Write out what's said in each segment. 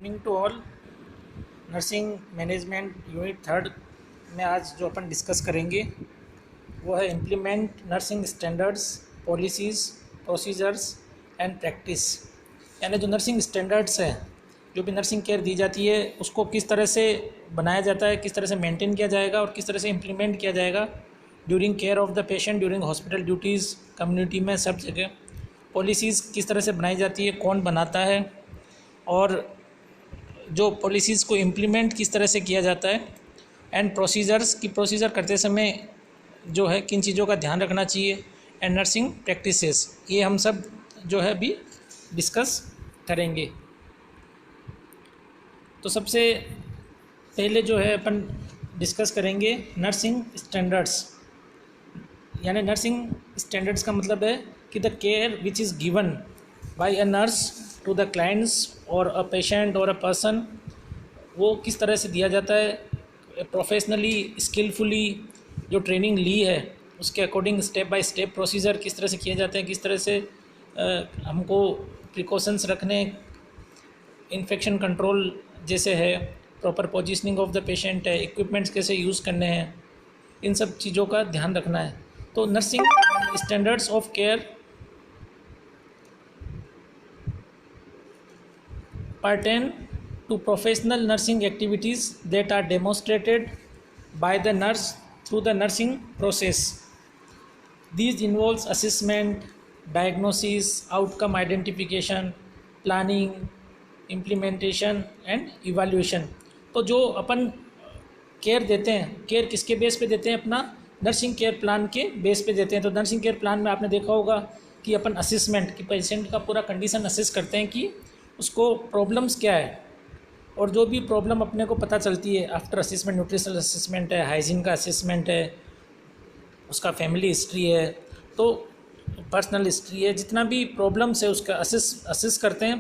Morning to all. Nursing management unit third में आज जो अपन डिस्कस करेंगे वो है implement nursing standards, policies, procedures and practice. यानी जो नर्सिंग स्टैंडर्ड्स हैं, जो भी नर्सिंग केयर दी जाती है उसको किस तरह से बनाया जाता है, किस तरह से मेंटेन किया जाएगा और किस तरह से इम्प्लीमेंट किया जाएगा during care of the patient, during hospital duties, community में, सब जगह। पॉलिसीज़ किस तरह से बनाई जाती है, कौन बनाता है, और जो पॉलिसीज़ को इम्प्लीमेंट किस तरह से किया जाता है, एंड प्रोसीजर्स की प्रोसीजर करते समय जो है किन चीज़ों का ध्यान रखना चाहिए, एंड नर्सिंग प्रैक्टिसेस, ये हम सब जो है अभी डिस्कस करेंगे। तो सबसे पहले जो है अपन डिस्कस करेंगे नर्सिंग स्टैंडर्ड्स। यानी नर्सिंग स्टैंडर्ड्स का मतलब है कि the care which is given by a nurse to the clients और अ पेशेंट और अ पर्सन, वो किस तरह से दिया जाता है प्रोफेशनली, स्किलफुली, जो ट्रेनिंग ली है उसके according step by step procedure किस तरह से किए जाते हैं, किस तरह से हमको प्रिकॉशंस रखने, इन्फेक्शन कंट्रोल जैसे है, proper positioning of the patient है, इक्विपमेंट्स कैसे यूज़ करने हैं, इन सब चीज़ों का ध्यान रखना है। तो nursing standards of care pertain to professional nursing activities that are demonstrated by the nurse through the nursing process. These involves assessment, diagnosis, outcome identification, planning, implementation and evaluation. तो जो अपन केयर देते हैं, केयर किसके base पे देते हैं? अपना nursing care plan के बेस पे देते हैं। तो नर्सिंग केयर प्लान में आपने देखा होगा कि अपन असेसमेंट, कि पेशेंट का पूरा कंडीशन असेस करते हैं कि उसको प्रॉब्लम्स क्या है, और जो भी प्रॉब्लम अपने को पता चलती है आफ्टर असेसमेंट, न्यूट्रिशनल असेसमेंट है, हाइजीन का असेसमेंट है, उसका फैमिली हिस्ट्री है, तो पर्सनल हिस्ट्री है, जितना भी प्रॉब्लम्स है उसका असेस करते हैं,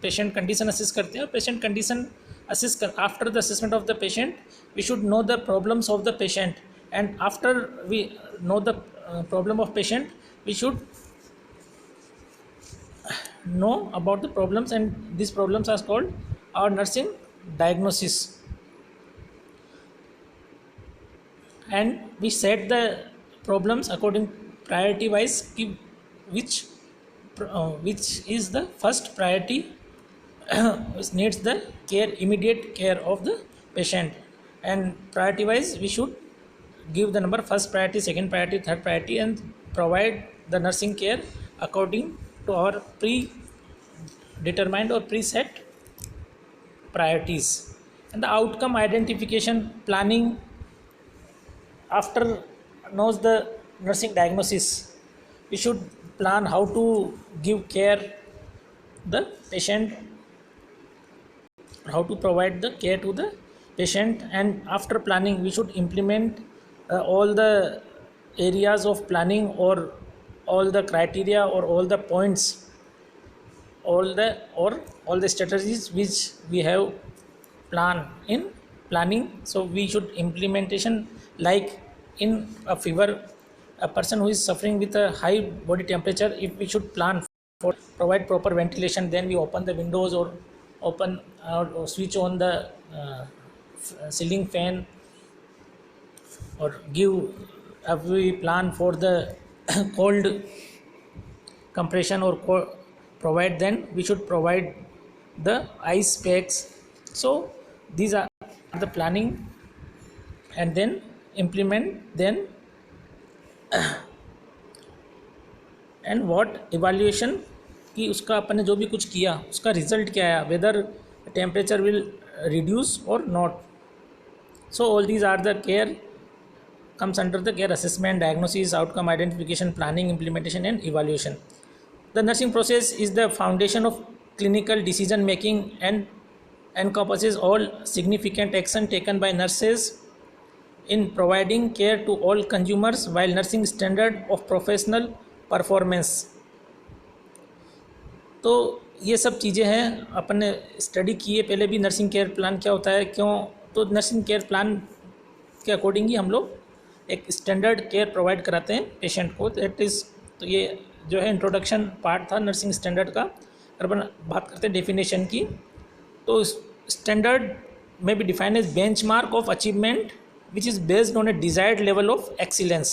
पेशेंट कंडीशन असेस करते हैं। और पेशेंट कंडीशन असेस कर after the assessment of the patient we should know the problems of the patient, and after we know the problem of patient we should know about the problems, and these problems are called our nursing diagnosis, and we set the problems according priority wise ki which is the first priority which needs the care, immediate care of the patient, and priority wise we should give the number first priority, second priority, third priority, and provide the nursing care according to our predetermined or preset priorities. And the outcome identification planning, after knows the nursing diagnosis, we should plan how to give care the patient, how to provide the care to the patient, and after planning we should implement all the areas of planning, or all the criteria, or all the points, all the strategies which we have planned in planning. So we should implementation, like in a fever, a person who is suffering with a high body temperature, if we should plan for provide proper ventilation, then we open the windows, or open or switch on the ceiling fan, or give we plan for the cold compression or provide, then we should provide the ice packs. So these are the planning, and then implement, then and what evaluation, कि उसका अपन ने जो भी कुछ किया उसका result क्या आया, वेदर टेम्परेचर विल रिड्यूस और not. So all these are the care comes under the care assessment, diagnosis, outcome identification, planning, implementation and evaluation. The nursing process is the foundation of clinical decision making and encompasses all significant action taken by nurses in providing care to all consumers while nursing standard of professional performance. तो ये सब चीज़ें हैं, अपन ने study की है पहले भी नर्सिंग केयर प्लान क्या होता है, क्यों. तो नर्सिंग केयर प्लान के अकॉर्डिंग ही हम लोग एक स्टैंडर्ड केयर प्रोवाइड कराते हैं पेशेंट को. दैट इज़, तो ये जो है इंट्रोडक्शन पार्ट था नर्सिंग स्टैंडर्ड का. अगर अपन बात करते हैं डेफिनेशन की, तो स्टैंडर्ड में be defined as benchmark of achievement which is based on a desired level of excellence.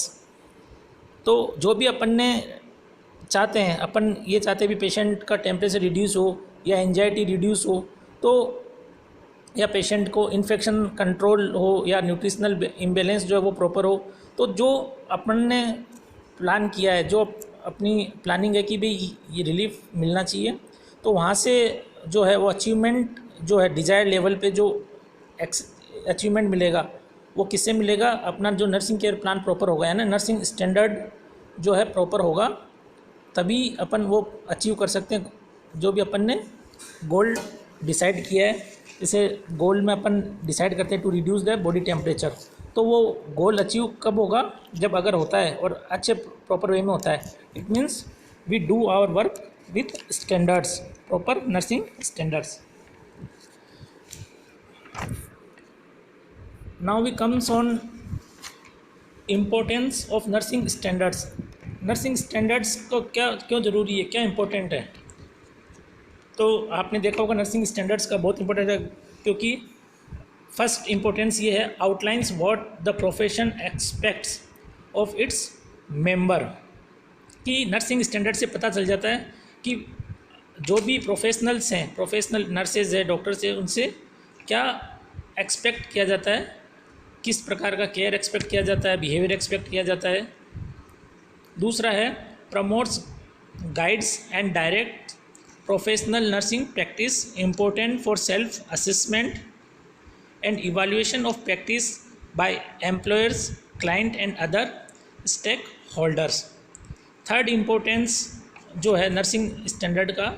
तो जो भी अपन ने चाहते हैं, अपन ये चाहते हैं भी पेशेंट का टेम्परेचर रिड्यूस हो या एंजाइटी रिड्यूस हो, तो या पेशेंट को इन्फेक्शन कंट्रोल हो या न्यूट्रिशनल इम्बेलेंस जो है वो प्रॉपर हो, तो जो अपन ने प्लान किया है, जो अपनी प्लानिंग है कि भाई ये रिलीफ मिलना चाहिए, तो वहाँ से जो है वो अचीवमेंट जो है डिजायर्ड लेवल पे जो अचीवमेंट मिलेगा वो किससे मिलेगा? अपना जो नर्सिंग केयर प्लान प्रॉपर होगा, है ना, नर्सिंग स्टैंडर्ड जो है प्रॉपर होगा, तभी अपन वो अचीव कर सकते हैं जो भी अपन ने गोल डिसाइड किया है। जैसे गोल में अपन डिसाइड करते हैं to reduce the body temperature, तो वो गोल अचीव कब होगा? जब अगर होता है और अच्छे प्रॉपर वे में होता है। It means we do our work with standards, proper nursing standards. Now we comes on importance of nursing standards. Nursing standards को क्या क्यों ज़रूरी है, क्या इम्पोर्टेंट है? तो आपने देखा होगा नर्सिंग स्टैंडर्ड्स का बहुत इंपॉर्टेंट है, क्योंकि फर्स्ट इम्पोर्टेंस ये है, outlines what the profession aspects of its member. कि नर्सिंग स्टैंडर्ड से पता चल जाता है कि जो भी प्रोफेशनल्स हैं, प्रोफेशनल नर्सेज है, डॉक्टर्स है, उनसे क्या एक्सपेक्ट किया जाता है, किस प्रकार का केयर एक्सपेक्ट किया जाता है, बिहेवियर एक्सपेक्ट किया जाता है। दूसरा है promotes guides and direct professional nursing practice, important for self assessment and evaluation of practice by employers, client and other stakeholders. Third importance जो है नर्सिंग स्टैंडर्ड का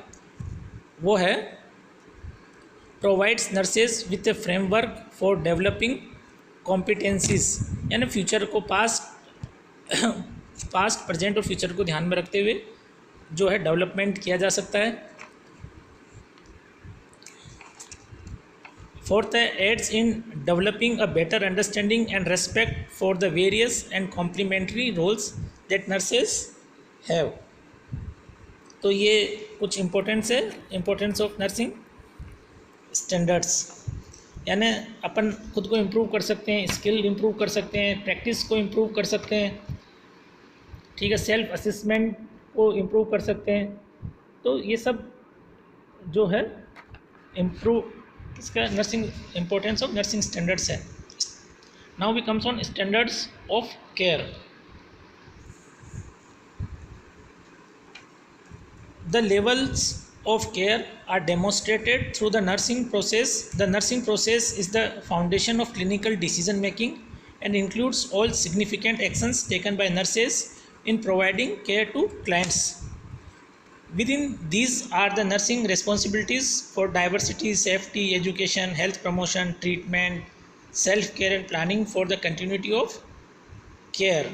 वो है provides nurses with a framework for developing competencies, यानी future को past present और future को ध्यान में रखते हुए जो है डेवलपमेंट किया जा सकता है। फोर्थ है aids in developing a better understanding and respect for the various and complementary roles that nurses have. तो ये कुछ इम्पोर्टेंस है, इम्पोर्टेंस ऑफ नर्सिंग स्टैंडर्ड्स, यानी अपन खुद को इम्प्रूव कर सकते हैं, स्किल इम्प्रूव कर सकते हैं, प्रैक्टिस को इम्प्रूव कर सकते हैं, ठीक है, सेल्फ असेसमेंट को इम्प्रूव कर सकते हैं। तो ये सब जो है इम्प्रूव इसका nursing importance of nursing standards है। Now we comes on standards of care. The levels of care are demonstrated through the nursing process. The nursing process is the foundation of clinical decision making and includes all significant actions taken by nurses in providing care to clients. Within these are the nursing responsibilities for diversity, safety, education, health promotion, treatment, self-care and planning for the continuity of care.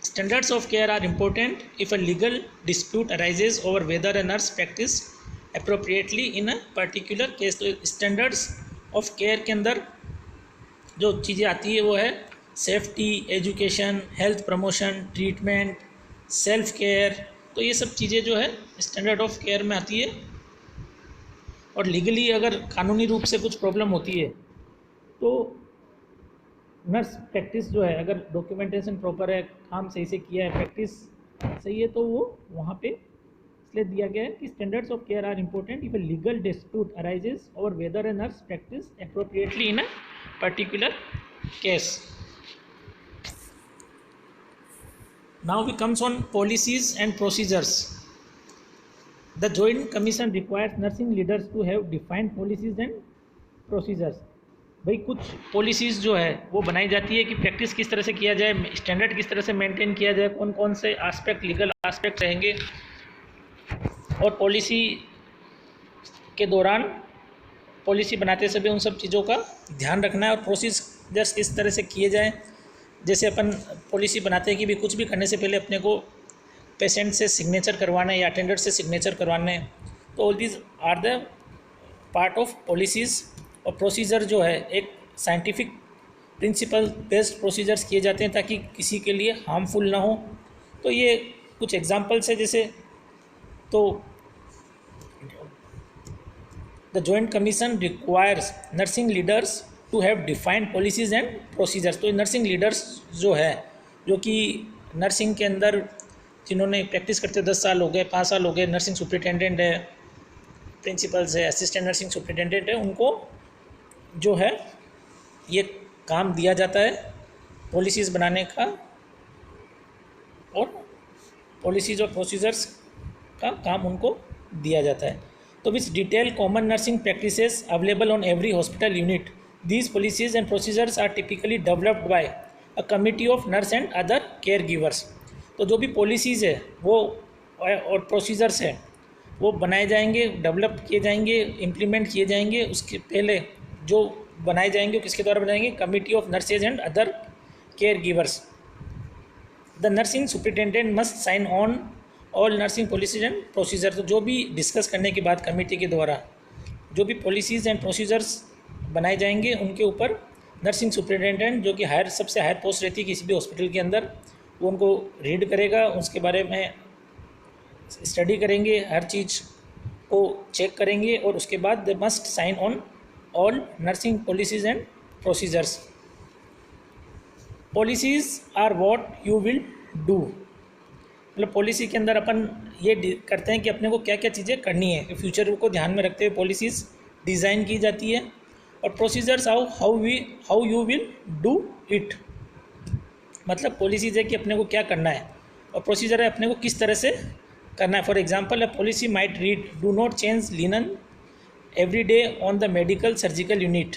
Standards of care are important if a legal dispute arises over whether a nurse practiced appropriately in a particular case. तो standards of care के अंदर जो चीज़ें आती है वो है safety, education, health promotion, treatment, self care. तो ये सब चीज़ें जो है स्टैंडर्ड ऑफ केयर में आती है। और लीगली अगर कानूनी रूप से कुछ प्रॉब्लम होती है तो नर्स प्रैक्टिस जो है, अगर डॉक्यूमेंटेशन प्रॉपर है, काम सही से किया है, प्रैक्टिस सही है, तो वो वहाँ पे इसलिए दिया गया है कि standards of care are important if a legal dispute arises और whether a nurse practice appropriately in a particular case. Now we comes on policies and procedures. The joint commission requires nursing leaders to have defined policies and procedures. भाई कुछ policies जो है वो बनाई जाती है कि प्रैक्टिस किस तरह से किया जाए, स्टैंडर्ड किस तरह से मेंटेन किया जाए, कौन कौन से एस्पेक्ट, लीगल एस्पेक्ट रहेंगे, और पॉलिसी के दौरान पॉलिसी बनाते समय उन सब चीज़ों का ध्यान रखना है। और प्रोसीजर्स किस तरह से किए जाएँ, जैसे अपन पॉलिसी बनाते हैं कि भी कुछ भी करने से पहले अपने को पेशेंट से सिग्नेचर करवाना है या अटेंडर से सिग्नेचर करवाना है। तो all these are the part of policies. और प्रोसीजर जो है एक साइंटिफिक प्रिंसिपल बेस्ड प्रोसीजर्स किए जाते हैं ताकि किसी के लिए हार्मफुल ना हो। तो ये कुछ एग्जांपल्स है, जैसे तो the joint commission requires nursing leaders to have defined policies and procedures. तो नर्सिंग लीडर्स जो है, जो कि नर्सिंग के अंदर जिन्होंने प्रैक्टिस करते 10 साल हो गए, 5 साल हो गए, नर्सिंग सुपरिटेंडेंट है, प्रिंसिपल्स है, असिस्टेंट नर्सिंग सुपरिटेंडेंट है, उनको जो है ये काम दिया जाता है पॉलिसीज़ बनाने का और पॉलिसीज़ और प्रोसीजर्स का काम उनको दिया जाता है। तो which detail common nursing practices available on every hospital unit, these policies and procedures are typically developed by a committee of nurse and other care givers. तो जो भी पॉलिसीज़ है वो और प्रोसीजर्स है वो बनाए जाएंगे, डेवलप किए जाएंगे, इम्प्लीमेंट किए जाएंगे। उसके पहले जो बनाए जाएंगे वो किसके द्वारा बनाएंगे? Committee of nurses and other care givers. The nursing superintendent must sign on all nursing policies and procedure. तो जो भी डिस्कस करने के बाद कमेटी के द्वारा जो भी पॉलिसीज़ एंड प्रोसीजर्स बनाए जाएंगे उनके ऊपर नर्सिंग सुपरिटेंडेंट, जो कि सबसे हायर पोस्ट रहती है किसी भी हॉस्पिटल के अंदर, वो उनको रीड करेगा, उसके बारे में स्टडी करेंगे, हर चीज़ को चेक करेंगे और उसके बाद they must sign on all nursing policies and procedures. Policies are what you will do. मतलब पॉलिसी के अंदर अपन ये करते हैं कि अपने को क्या क्या चीज़ें करनी है, फ्यूचर को ध्यान में रखते हुए पॉलिसीज़ डिज़ाइन की जाती है। और procedures how you will do it, मतलब पॉलिसीज़ है कि अपने को क्या करना है और प्रोसीजर है अपने को किस तरह से करना है। For example, a policy might read do not change linen every day on the medical surgical unit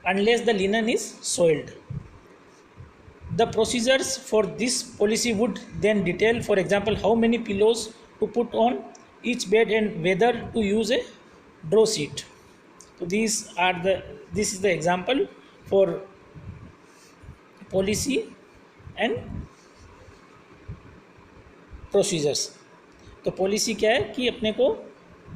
unless the linen is soiled. The procedures for this policy would then detail, for example, how many pillows to put on each bed and whether to use a draw sheet. So this is the example for policy and procedures. तो policy क्या है कि अपने को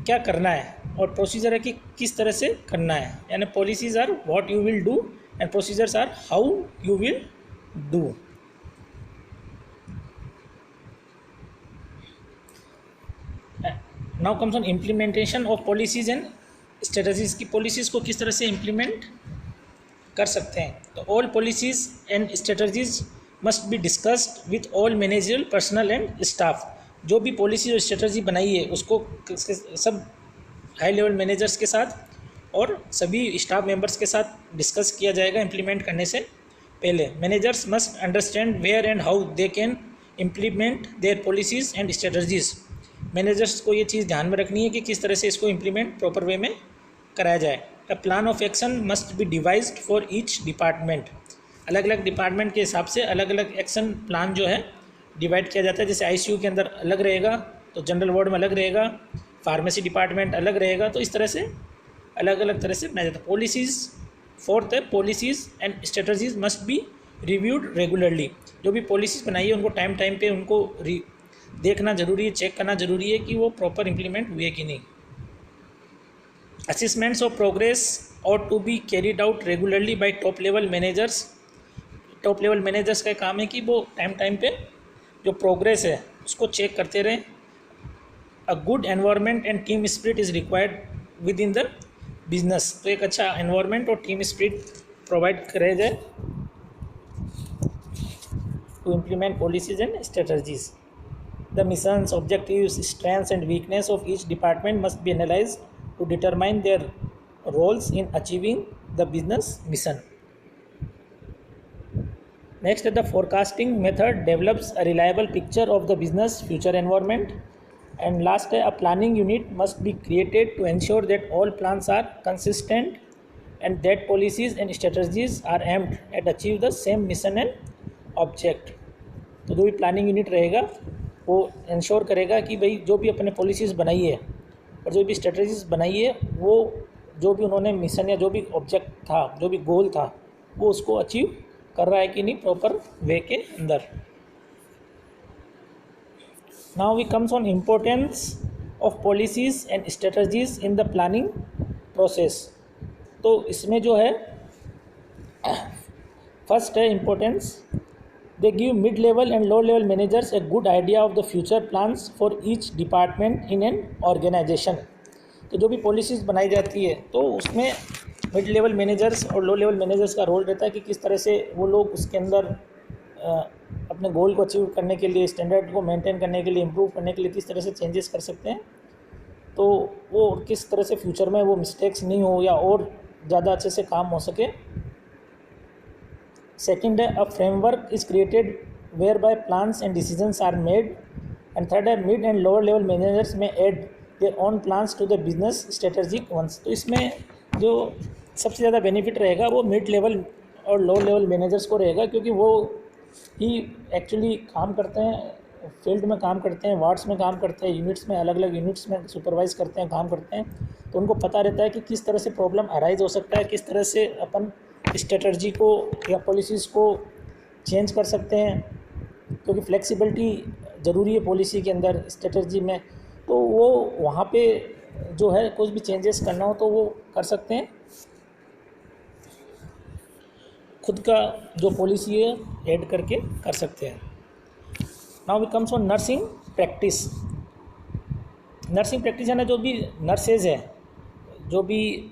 क्या करना है और प्रोसीजर है कि किस तरह से करना है। यानी policies are what you will do and procedures are how you will do. Now comes on implementation of policies and strategies की पॉलिसीज़ को किस तरह से इम्प्लीमेंट कर सकते हैं। तो all policies and strategies must be discussed with all managerial personnel and staff. जो भी पॉलिसी और स्ट्रेटजी बनाई है उसको सब हाई लेवल मैनेजर्स के साथ और सभी स्टाफ मेंबर्स के साथ डिस्कस किया जाएगा इम्प्लीमेंट करने से पहले। Managers must understand where and how they can implement their policies and strategies. Managers को ये चीज़ ध्यान में रखनी है कि किस तरह से इसको इम्प्लीमेंट प्रॉपर वे में कराया जाए। A plan of action must be devised for each department. अलग अलग डिपार्टमेंट के हिसाब से अलग अलग एक्शन प्लान जो है डिवाइड किया जाता है। जैसे आईसीयू के अंदर अलग रहेगा तो जनरल वार्ड में अलग रहेगा, फार्मेसी डिपार्टमेंट अलग रहेगा, तो इस तरह से अलग अलग तरह से बनाया जाता है। पॉलिसीज़, फोर्थ है policies and strategies must be reviewed regularly. जो भी पॉलिसीज़ बनाई है उनको टाइम पे उनको देखना जरूरी है, चेक करना जरूरी है कि वो प्रॉपर इम्प्लीमेंट हुए कि नहीं। असेसमेंट्स ऑफ प्रोग्रेस और to be carried out regularly by top level managers. Top level managers का काम है कि वो टाइम पे जो प्रोग्रेस है उसको चेक करते रहें। A good environment and team spirit is required with in the business. तो एक अच्छा एनवायरनमेंट और टीम स्पिरिट प्रोवाइड कराया जाए to implement policies and strategies. The missions, objectives, strengths and weakness of each department must be analysed to determine their roles in achieving the business mission. Next, the forecasting method develops a reliable picture of the business future environment. And last, a planning unit must be created to ensure that all plans are consistent and that policies and strategies are aimed at achieve the same mission and object. तो जो भी planning unit रहेगा वो ensure करेगा कि भाई जो भी अपने पॉलिसीज़ बनाई है और जो भी स्ट्रेटजीज बनाई है वो जो भी उन्होंने मिशन या जो भी ऑब्जेक्ट था, जो भी गोल था, वो उसको अचीव कर रहा है कि नहीं प्रॉपर वे के अंदर। Now we comes on importance of policies and strategies in the planning process. तो इसमें जो है फर्स्ट है importance They give mid-level and low-level managers a good idea of the future plans for each department in an organization. तो जो भी policies बनाई जाती है तो उसमें मिड लेवल मैनेजर्स और लो लेवल मैनेजर्स का रोल रहता है कि किस तरह से वो लोग उसके अंदर अपने गोल को अचीव करने के लिए, स्टैंडर्ड को मेंटेन करने के लिए, इम्प्रूव करने के लिए किस तरह से चेंजेस कर सकते हैं, तो वो किस तरह से फ्यूचर में वो मिस्टेक्स नहीं हो या और ज़्यादा अच्छे से काम हो सके. सेकंड है, a framework is created whereby plans and decisions are made. And third है, mid and lower level managers में add their own plans to the business strategic ones. तो इसमें जो सबसे ज़्यादा बेनिफिट रहेगा वो मिड लेवल और लो लेवल मैनेजर्स को रहेगा, क्योंकि वो ही एक्चुअली काम करते हैं, फील्ड में काम करते हैं, वार्ड्स में काम करते हैं, यूनिट्स में, अलग अलग यूनिट्स में सुपरवाइज़ करते हैं, काम करते हैं. तो उनको पता रहता है कि किस तरह से प्रॉब्लम अराइज हो सकता है, किस तरह से अपन स्ट्रेटजी को या पॉलिसीज़ को चेंज कर सकते हैं, क्योंकि फ्लेक्सिबिलिटी ज़रूरी है पॉलिसी के अंदर, स्ट्रेटजी में. तो वो वहाँ पे जो है कुछ भी चेंजेस करना हो तो वो कर सकते हैं, खुद का जो पॉलिसी है ऐड करके कर सकते हैं. Now we comes on nursing practice. Nursing practice है ना, जो भी नर्सेज है, जो भी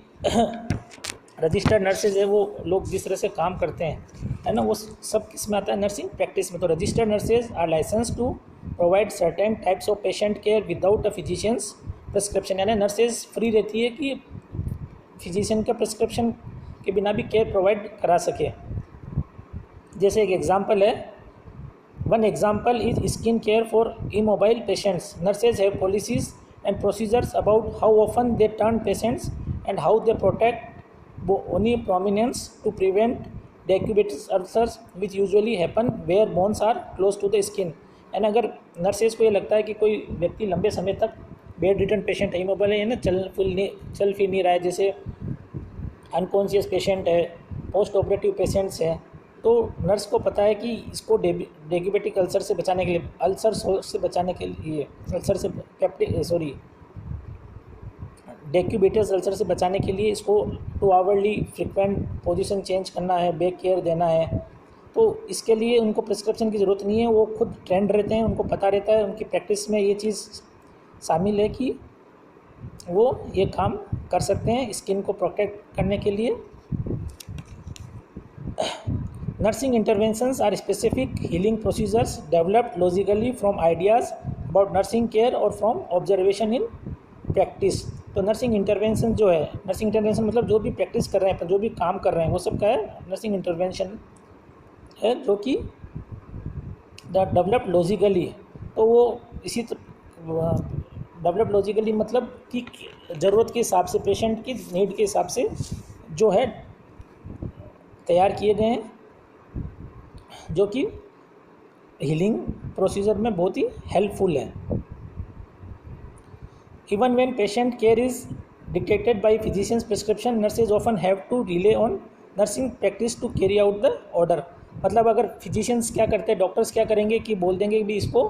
रजिस्टर्ड नर्सेज है, वो लोग जिस तरह से काम करते हैं, है ना, वो सब किस में आता है, नर्सिंग प्रैक्टिस में. तो registered nurses are license to provide certain types of patient care without a physician's prescription. यानी नर्सेज फ्री रहती है कि फिजिशियन के प्रिस्क्रिप्शन के बिना भी केयर प्रोवाइड करा सके. जैसे एक एग्जांपल है, one example is skin care for immobile patients. Nurses have policies and procedures about how often they turn patients and how they protect bony prominence to prevent decubitus ulcers which usually happen where bones are close to the skin. And अगर nurses को ये लगता है कि कोई व्यक्ति लंबे समय तक बेड रिटर्न पेशेंट है, इमोबाइल है ना, चल फिर नहीं रहा है, जैसे अनकॉन्शियस पेशेंट है, पोस्ट ऑपरेटिव पेशेंट्स हैं, तो नर्स को पता है कि इसको डेक्यूबिटिक अल्सर से बचाने के लिए, डेक्यूबिटस अल्सर से बचाने के लिए इसको 2 आवरली फ्रिक्वेंट पोजीशन चेंज करना है, बैक केयर देना है. तो इसके लिए उनको प्रिस्क्रिप्शन की ज़रूरत नहीं है, वो खुद ट्रेंड रहते हैं, उनको पता रहता है, उनकी प्रैक्टिस में ये चीज़ शामिल है कि वो ये काम कर सकते हैं स्किन को प्रोटेक्ट करने के लिए. Nursing interventions are specific healing procedures developed logically from ideas about nursing care और फ्रॉम ऑब्जर्वेशन इन प्रैक्टिस. तो नर्सिंग इंटरवेंशन जो है, नर्सिंग इंटरवेंशन मतलब जो भी प्रैक्टिस कर रहे हैं, जो भी काम कर रहे हैं, वो सब का है नर्सिंग इंटरवेंशन है, जो कि डेवलप्ड लॉजिकली. तो वो इसी डेवलप्ड लॉजिकली मतलब कि ज़रूरत के हिसाब से, पेशेंट की नीड के हिसाब से जो है तैयार किए गए हैं, जो कि हीलिंग प्रोसीजर में बहुत ही हेल्पफुल है. Even when patient care is dictated by physician's prescription, nurses often have to rely on nursing practice to carry out the order. मतलब अगर फिजिशियंस क्या करते हैं, डॉक्टर्स क्या करेंगे कि बोल देंगे कि इसको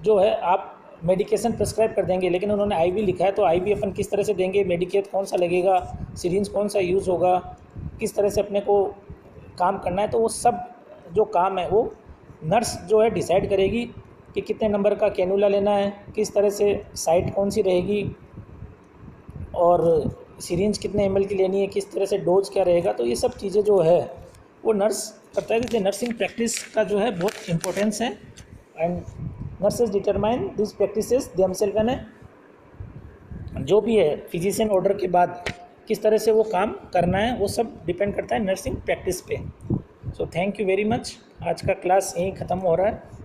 जो है आप मेडिकेशन प्रिस्क्राइब कर देंगे, लेकिन उन्होंने आईवी लिखा है तो आईवी अपन किस तरह से देंगे, मेडिकेट कौन सा लगेगा, सिरिंज कौन सा यूज़ होगा, किस तरह से अपने को काम करना है, तो वो सब जो काम है वो नर्स जो है डिसाइड करेगी कि कितने नंबर का कैनुला लेना है, किस तरह से साइट कौन सी रहेगी, और सिरिंज कितने ml की लेनी है, किस तरह से डोज क्या रहेगा. तो ये सब चीज़ें जो है वो नर्स करता है. तो नर्सिंग प्रैक्टिस का जो है बहुत इंपॉर्टेंस है, and nurses determine this practices themselves. यानी जो भी है फिजिशियन ऑर्डर के बाद किस तरह से वो काम करना है, वो सब डिपेंड करता है नर्सिंग प्रैक्टिस पे. So thank you very much. आज का क्लास यहीं ख़त्म हो रहा है.